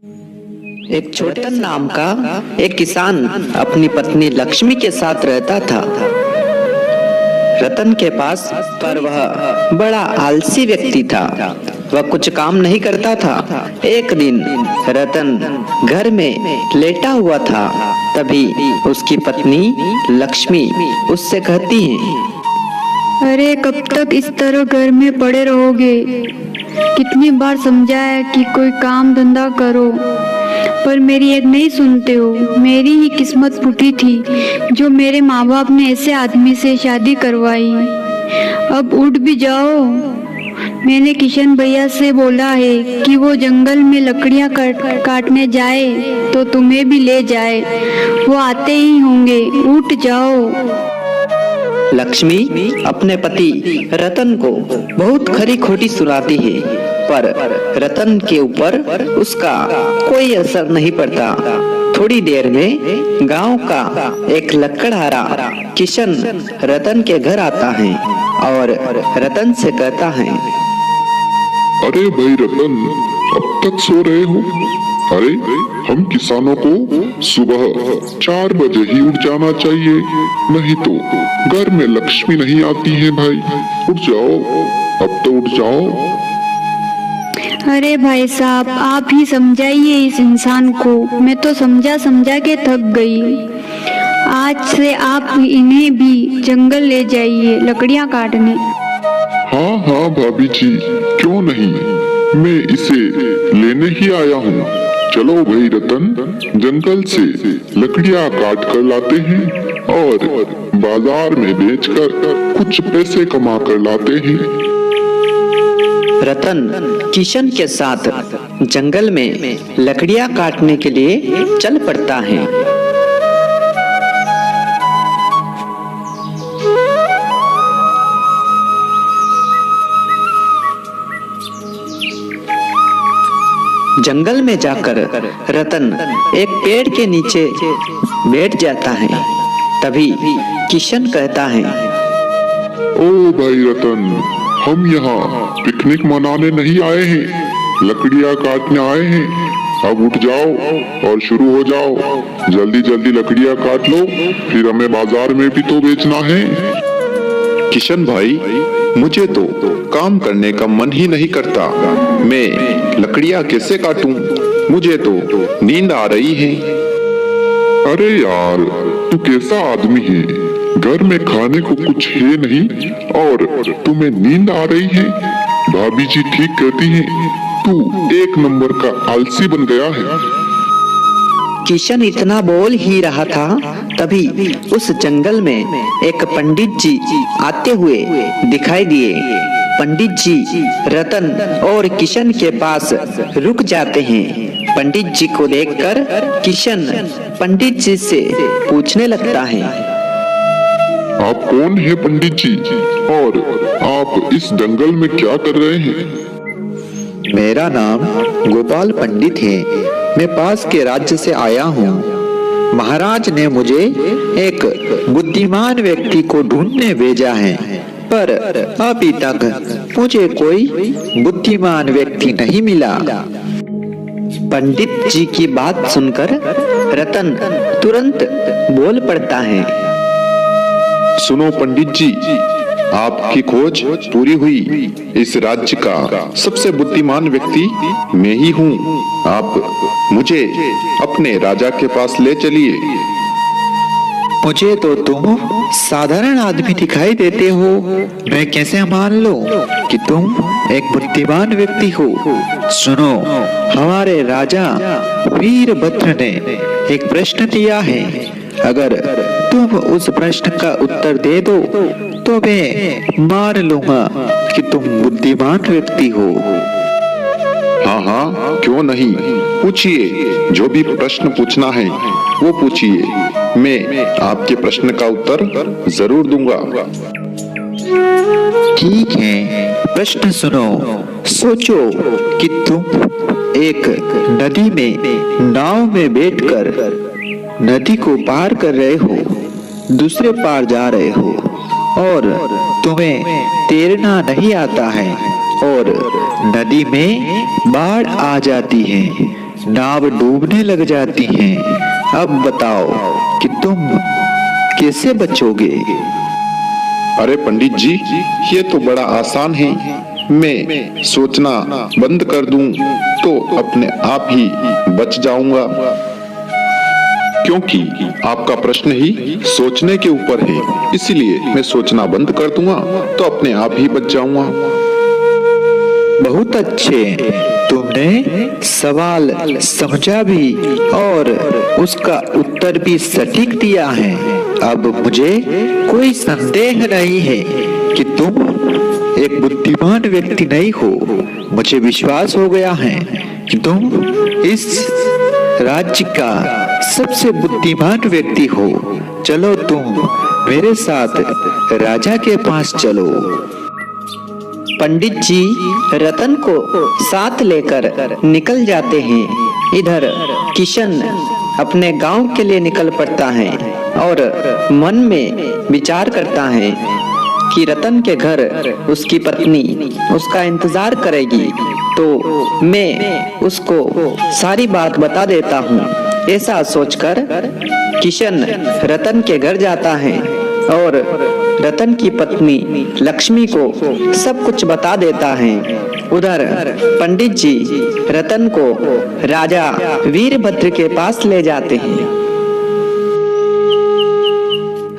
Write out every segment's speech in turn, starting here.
एक छोटन नाम का एक किसान अपनी पत्नी लक्ष्मी के साथ रहता था। रतन के पास पर वह बड़ा आलसी व्यक्ति था। वह कुछ काम नहीं करता था। एक दिन रतन घर में लेटा हुआ था। तभी उसकी पत्नी लक्ष्मी उससे कहती है, अरे कब तक इस तरह घर में पड़े रहोगे? कितनी बार समझाया कि कोई काम धंधा करो, पर मेरी एक नहीं सुनते हो। मेरी ही किस्मत फूटी थी जो मेरे माँ बाप ने ऐसे आदमी से शादी करवाई। अब उठ भी जाओ। मैंने किशन भैया से बोला है कि वो जंगल में लकड़ियाँ काटने जाए तो तुम्हें भी ले जाए। वो आते ही होंगे, उठ जाओ। लक्ष्मी अपने पति रतन को बहुत खरी खोटी सुनाती है, पर रतन के ऊपर उसका कोई असर नहीं पड़ता। थोड़ी देर में गांव का एक लकड़हारा किशन रतन के घर आता है और रतन से कहता है, अरे भाई रतन, अब तक सो रहे हो? अरे हम किसानों को सुबह 4 बजे ही उठ जाना चाहिए, नहीं तो घर में लक्ष्मी नहीं आती है। भाई उठ जाओ, अब तो उठ जाओ। अरे भाई साहब, आप ही समझाइए इस इंसान को। मैं तो समझा के थक गई। आज से आप इन्हें भी जंगल ले जाइए लकड़ियाँ काटने। हाँ हाँ भाभी जी, क्यों नहीं, मैं इसे लेने ही आया हूँ। चलो भाई रतन, जंगल से लकड़ियाँ काट कर लाते हैं और बाजार में बेचकर कुछ पैसे कमा कर लाते हैं। रतन किशन के साथ जंगल में लकड़ियां काटने के लिए चल पड़ता है। जंगल में जाकर रतन एक पेड़ के नीचे बैठ जाता है। तभी किशन कहता है, ओ भाई रतन, हम यहाँ पिकनिक मनाने नहीं आए हैं, लकड़ियाँ काटने आए हैं। अब उठ जाओ और शुरू हो जाओ। जल्दी जल्दी लकड़ियाँ काट लो, फिर हमें बाजार में भी तो बेचना है। किशन भाई, मुझे तो काम करने का मन ही नहीं करता। मैं लकड़ियाँ कैसे काटूं? मुझे तो नींद आ रही है। अरे यार, तू कैसा आदमी है? घर में खाने को कुछ है नहीं और तुम्हें नींद आ रही है? भाभी जी ठीक कहती हैं, तू एक नंबर का आलसी बन गया है। किशन इतना बोल ही रहा था, तभी उस जंगल में एक पंडित जी आते हुए दिखाई दिए। पंडित जी रतन और किशन के पास रुक जाते हैं। पंडित जी को देखकर किशन पंडित जी से पूछने लगता है, आप कौन है पंडित जी, और आप इस जंगल में क्या कर रहे हैं? मेरा नाम गोपाल पंडित है। मैं पास के राज्य से आया हूँ। महाराज ने मुझे एक बुद्धिमान व्यक्ति को ढूंढने भेजा है, पर अभी तक मुझे कोई बुद्धिमान व्यक्ति नहीं मिला। पंडित जी की बात सुनकर रतन तुरंत बोल पड़ता है, सुनो पंडित जी, आपकी खोज पूरी हुई। इस राज्य का सबसे बुद्धिमान व्यक्ति मैं ही हूँ। आप मुझे अपने राजा के पास ले चलिए। मुझे तो तुम साधारण आदमी दिखाई देते हो। मैं कैसे मान लूं कि तुम एक बुद्धिमान व्यक्ति हो? सुनो, हमारे राजा वीरभद्र ने एक प्रश्न दिया है। अगर तुम उस प्रश्न का उत्तर दे दो तो मैं मान लूंगा कि तुम बुद्धिमान व्यक्ति हो। हाँ हाँ, क्यों नहीं, पूछिए। जो भी प्रश्न पूछना है वो पूछिए, मैं आपके प्रश्न का उत्तर जरूर दूंगा। ठीक है, प्रश्न सुनो। सोचो कि तुम एक नदी में नाव में बैठकर नदी को पार कर रहे हो, दूसरे पार जा रहे हो और तुम्हें तैरना नहीं आता है और नदी में बाढ़ आ जाती है। नाव डूबने लग जाती है। अब बताओ कि तुम कैसे बचोगे? अरे पंडित जी, ये तो बड़ा आसान है। मैं सोचना बंद कर दूं तो अपने आप ही बच जाऊंगा, क्योंकि आपका प्रश्न ही सोचने के ऊपर है। इसलिए मैं सोचना बंद कर दूंगा तो अपने आप ही बच जाऊंगा। बहुत अच्छे, तुमने सवाल समझा भी और उसका उत्तर भी सटीक दिया है। अब मुझे कोई संदेह नहीं है कि तुम एक बुद्धिमान व्यक्ति नहीं हो। मुझे विश्वास हो गया है कि तुम इस राज्य का सबसे बुद्धिमान व्यक्ति हो। चलो तुम मेरे साथ राजा के पास चलो। पंडित जी रतन को साथ लेकर निकल जाते हैं। इधर किशन अपने गांव के लिए निकल पड़ता है और मन में विचार करता है कि रतन के घर उसकी पत्नी उसका इंतजार करेगी, तो मैं उसको सारी बात बता देता हूँ। ऐसा सोचकर किशन रतन के घर जाता है और रतन की पत्नी लक्ष्मी को सब कुछ बता देता है। उधर पंडित जी रतन को राजा वीरभद्र के पास ले जाते हैं।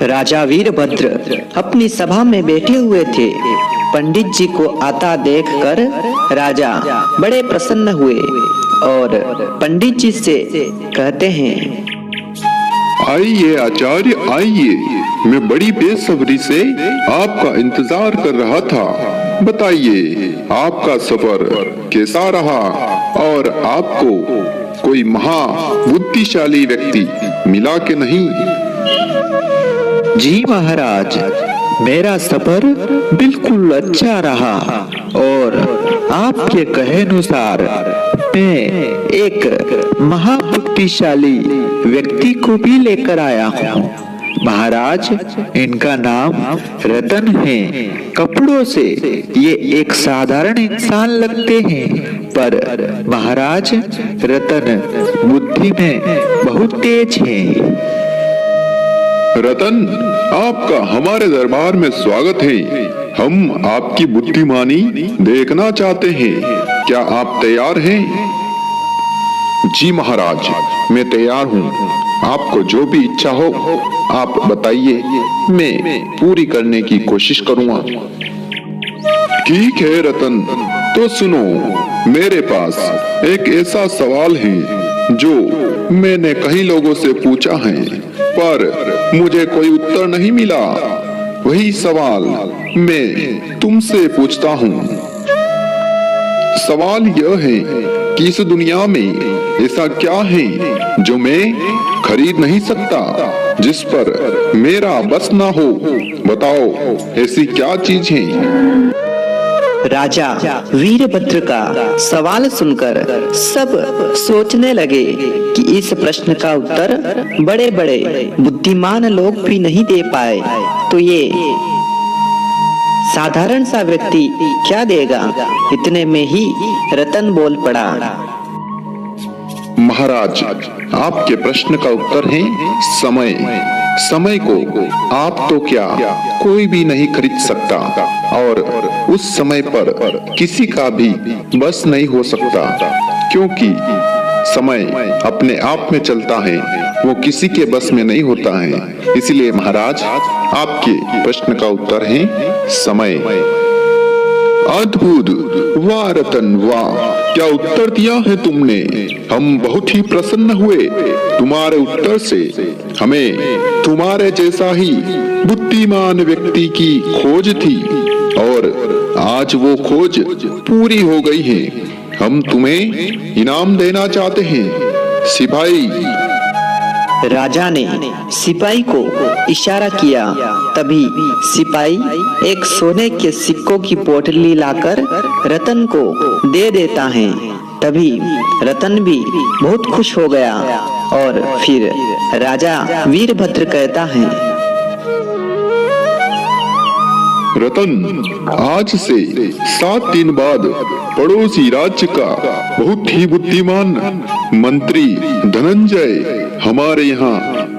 राजा वीरभद्र अपनी सभा में बैठे हुए थे। पंडित जी को आता देखकर राजा बड़े प्रसन्न हुए और पंडित जी से कहते हैं, आइए आचार्य आइए, मैं बड़ी बेसब्री से आपका इंतजार कर रहा था। बताइए आपका सफर कैसा रहा और आपको कोई महाबुद्धिशाली व्यक्ति मिला कि नहीं? जी महाराज, मेरा सफर बिल्कुल अच्छा रहा और आपके कहे अनुसार मैं एक महाबुद्धिशाली व्यक्ति को भी लेकर आया हूँ। महाराज, इनका नाम रतन है। कपड़ों से ये एक साधारण इंसान लगते हैं, पर महाराज रतन बुद्धि में बहुत तेज हैं। रतन, आपका हमारे दरबार में स्वागत है। हम आपकी बुद्धिमानी देखना चाहते हैं। क्या आप तैयार हैं? जी महाराज, मैं तैयार हूँ। आपको जो भी इच्छा हो आप बताइए, मैं पूरी करने की कोशिश करूँगा। ठीक है रतन, तो सुनो, मेरे पास एक ऐसा सवाल है जो मैंने कई लोगों से पूछा है, पर मुझे कोई उत्तर नहीं मिला। वही सवाल मैं तुमसे पूछता हूँ। सवाल यह है कि इस दुनिया में ऐसा क्या है जो मैं खरीद नहीं सकता, जिस पर मेरा बस ना हो? बताओ, ऐसी क्या चीज है? राजा वीरभद्र का सवाल सुनकर सब सोचने लगे कि इस प्रश्न का उत्तर बड़े बड़े बुद्धिमान लोग भी नहीं दे पाए, तो ये साधारण सा व्यक्ति क्या देगा। इतने में ही रतन बोल पड़ा, महाराज, आपके प्रश्न का उत्तर है समय। समय को आप तो क्या कोई भी नहीं खरीद सकता और उस समय पर किसी का भी बस नहीं हो सकता, क्योंकि समय अपने आप में चलता है, वो किसी के बस में नहीं होता है। इसलिए महाराज, आपके प्रश्न का उत्तर है समय। अद्भुत, वाह रतन वाह, क्या उत्तर दिया है तुमने। हम बहुत ही प्रसन्न हुए तुम्हारे उत्तर से। हमें तुम्हारे जैसा ही बुद्धिमान व्यक्ति की खोज थी और आज वो खोज पूरी हो गई है। हम तुम्हें इनाम देना चाहते हैं। सिपाही। राजा ने सिपाही को इशारा किया। तभी सिपाही एक सोने के सिक्कों की पोटली लाकर रतन को दे देता है। तभी रतन भी बहुत खुश हो गया और फिर राजा वीरभद्र कहता है, रतन, आज से 7 दिन बाद पड़ोसी राज्य का बहुत ही बुद्धिमान मंत्री धनंजय हमारे यहाँ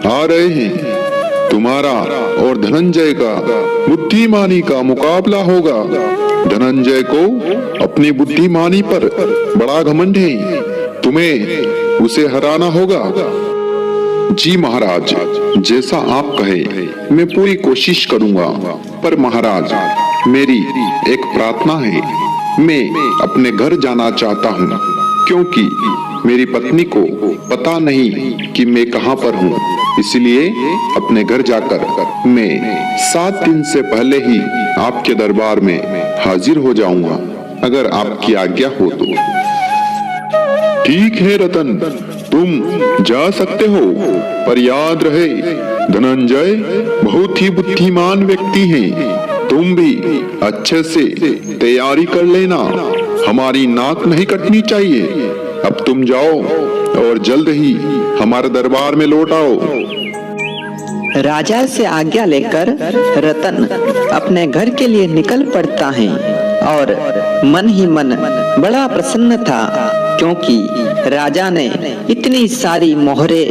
आ रहे हैं। तुम्हारा और धनंजय का बुद्धिमानी का मुकाबला होगा। धनंजय को अपनी बुद्धिमानी पर बड़ा घमंड है, तुम्हें उसे हराना होगा। जी महाराज, जैसा आप कहे मैं पूरी कोशिश करूंगा, पर महाराज मेरी एक प्रार्थना है। मैं अपने घर जाना चाहता हूँ, क्योंकि मेरी पत्नी को पता नहीं कि मैं कहाँ पर हूँ। इसलिए अपने घर जाकर मैं 7 दिन से पहले ही आपके दरबार में हाजिर हो जाऊंगा, अगर आपकी आज्ञा हो तो। ठीक है रतन, तुम जा सकते हो, पर याद रहे धनंजय बहुत ही बुद्धिमान व्यक्ति हैं। तुम भी अच्छे से तैयारी कर लेना, हमारी नाक नहीं कटनी चाहिए। अब तुम जाओ और जल्द ही हमारे दरबार में लौट आओ। राजा से आज्ञा लेकर रतन अपने घर के लिए निकल पड़ता है और मन ही मन बड़ा प्रसन्न था, क्योंकि राजा ने इतनी सारी मोहरे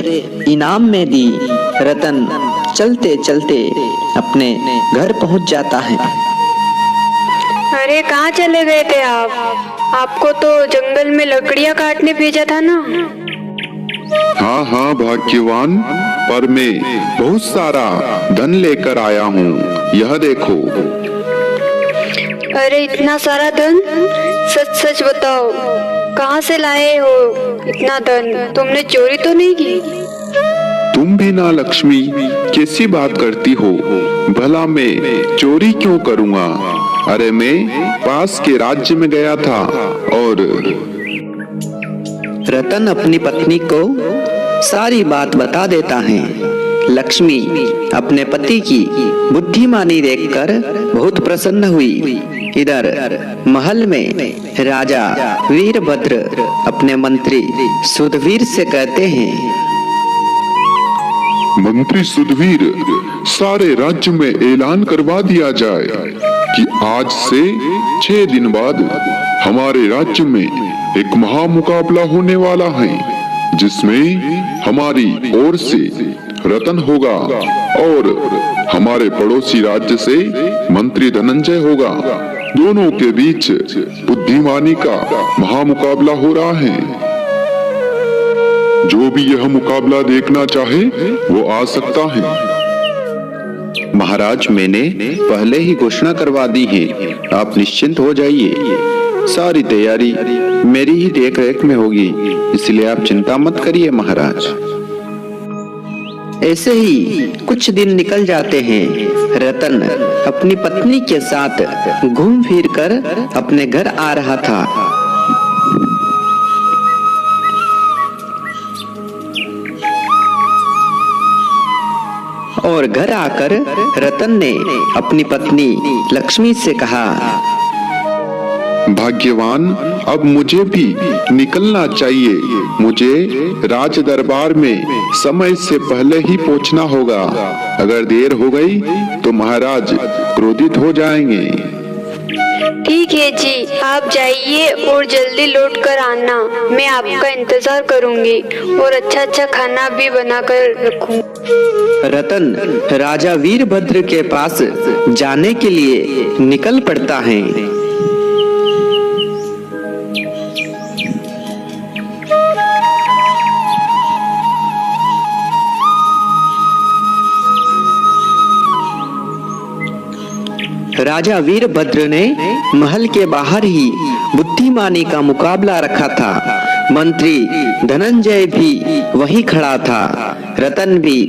इनाम में दी। रतन चलते चलते अपने घर पहुंच जाता है। अरे कहाँ चले गए थे आप? आपको तो जंगल में लकड़ियाँ काटने भेजा था ना? हाँ हाँ भाग्यवान, पर मैं बहुत सारा धन लेकर आया हूँ, यह देखो। अरे इतना सारा धन? सच सच बताओ, कहाँ से लाए हो इतना धन? तुमने चोरी तो नहीं की? तुम भी ना लक्ष्मी, कैसी बात करती हो? भला मैं चोरी क्यों करूँगा? अरे मैं पास के राज्य में गया था और रतन अपनी पत्नी को सारी बात बता देता है। लक्ष्मी अपने पति की बुद्धिमानी देखकर बहुत प्रसन्न हुई। इधर महल में राजा वीरभद्र अपने मंत्री सुधवीर से कहते हैं, मंत्री सुधवीर, सारे राज्य में ऐलान करवा दिया जाए कि आज से 6 दिन बाद हमारे राज्य में एक महामुकाबला होने वाला है, जिसमें हमारी ओर से रतन होगा और हमारे पड़ोसी राज्य से मंत्री धनंजय होगा। दोनों के बीच बुद्धिमानी का महामुकाबला हो रहा है। जो भी यह मुकाबला देखना चाहे वो आ सकता है। महाराज, मैंने पहले ही घोषणा करवा दी है, आप निश्चिंत हो जाइए। सारी तैयारी मेरी ही देखरेख में होगी, इसलिए आप चिंता मत करिए महाराज। ऐसे ही कुछ दिन निकल जाते हैं। रतन अपनी पत्नी के साथ घूम फिर कर अपने घर आ रहा था। और घर आकर रतन ने अपनी पत्नी लक्ष्मी से कहा, भाग्यवान, अब मुझे भी निकलना चाहिए। मुझे राज दरबार में समय से पहले ही पहुंचना होगा। अगर देर हो गई तो महाराज क्रोधित हो जाएंगे। ठीक है जी, आप जाइए और जल्दी लौट कर आना। मैं आपका इंतजार करूंगी और अच्छा अच्छा खाना भी बना कर रखूं। रतन राजा वीरभद्र के पास जाने के लिए निकल पड़ता है। राजा वीरभद्र ने महल के बाहर ही बुद्धिमानी का मुकाबला रखा था। मंत्री धनंजय भी वहीं खड़ा था। रतन भी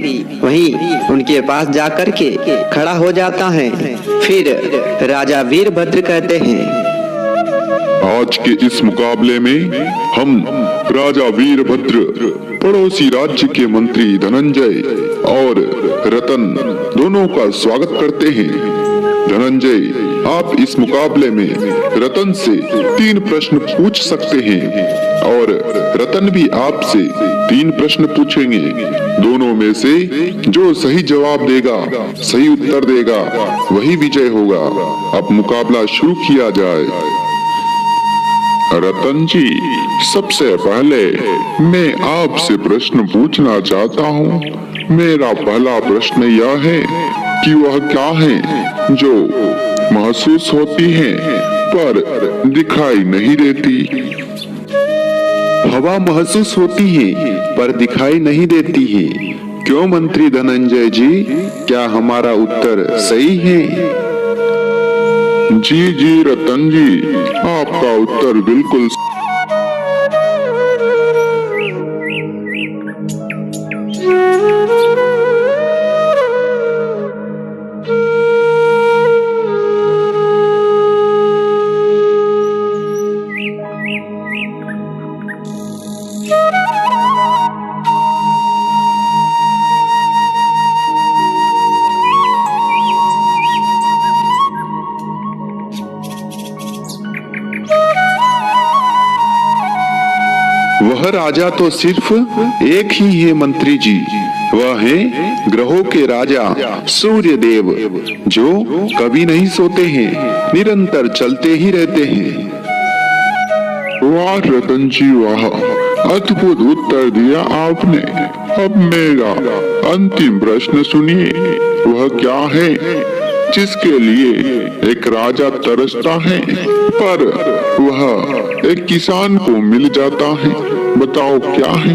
वहीं उनके पास जाकर के खड़ा हो जाता है। फिर राजा वीरभद्र कहते हैं, आज के इस मुकाबले में हम राजा वीरभद्र पड़ोसी राज्य के मंत्री धनंजय और रतन दोनों का स्वागत करते हैं। धनंजय, आप इस मुकाबले में रतन से 3 प्रश्न पूछ सकते हैं और रतन भी आपसे 3 प्रश्न पूछेंगे। दोनों में से जो सही जवाब देगा, सही उत्तर देगा, वही विजय होगा। अब मुकाबला शुरू किया जाए। रतन जी, सबसे पहले मैं आपसे प्रश्न पूछना चाहता हूँ। मेरा पहला प्रश्न यह है कि वह क्या है जो महसूस होती है पर दिखाई नहीं देती? हवा महसूस होती है पर दिखाई नहीं देती है। क्यों मंत्री धनंजय जी, क्या हमारा उत्तर सही है? जी रतन जी, आपका उत्तर बिल्कुल वह राजा तो सिर्फ एक ही है मंत्री जी। वह है ग्रहों के राजा सूर्य देव, जो कभी नहीं सोते हैं, निरंतर चलते ही रहते हैं। वाह रतन जी वाह, अद्भुत उत्तर दिया आपने। अब मेरा अंतिम प्रश्न सुनिए। वह क्या है जिसके लिए एक राजा तरसता है पर वह एक किसान को मिल जाता है? बताओ क्या है?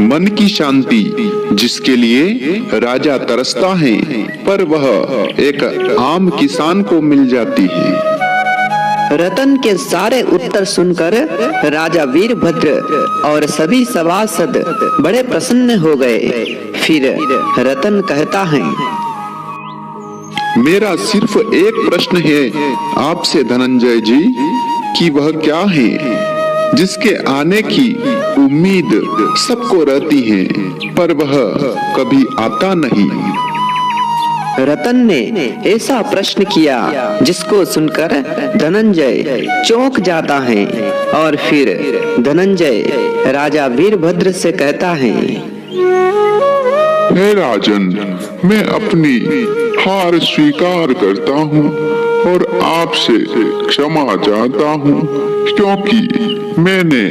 मन की शांति, जिसके लिए राजा तरसता है पर वह एक आम किसान को मिल जाती है। रतन के सारे उत्तर सुनकर राजा वीरभद्र और सभी सभासद बड़े प्रसन्न हो गए। फिर रतन कहता है, मेरा सिर्फ एक प्रश्न है आपसे धनंजय जी कि वह क्या है जिसके आने की उम्मीद सबको रहती है पर वह कभी आता नहीं? रतन ने ऐसा प्रश्न किया जिसको सुनकर धनंजय चौंक जाता है और फिर धनंजय राजा वीरभद्र से कहता है, हे राजन, मैं अपनी हार स्वीकार करता हूँ और आपसे क्षमा चाहता हूँ, क्योंकि मैंने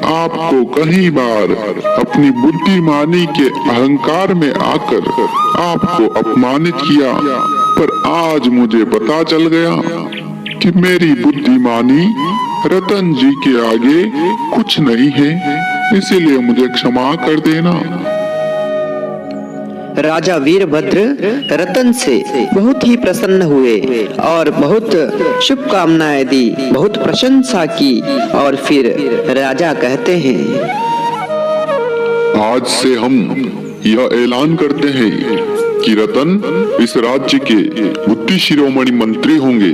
आपको कई बार अपनी बुद्धिमानी के अहंकार में आकर आपको अपमानित किया, पर आज मुझे पता चल गया कि मेरी बुद्धिमानी रतन जी के आगे कुछ नहीं है, इसीलिए मुझे क्षमा कर देना। राजा वीरभद्र रतन से बहुत ही प्रसन्न हुए और बहुत शुभकामनाएं दी, बहुत प्रशंसा की और फिर राजा कहते हैं, आज से हम यह ऐलान करते हैं कि रतन इस राज्य के बुद्धि शिरोमणि मंत्री होंगे।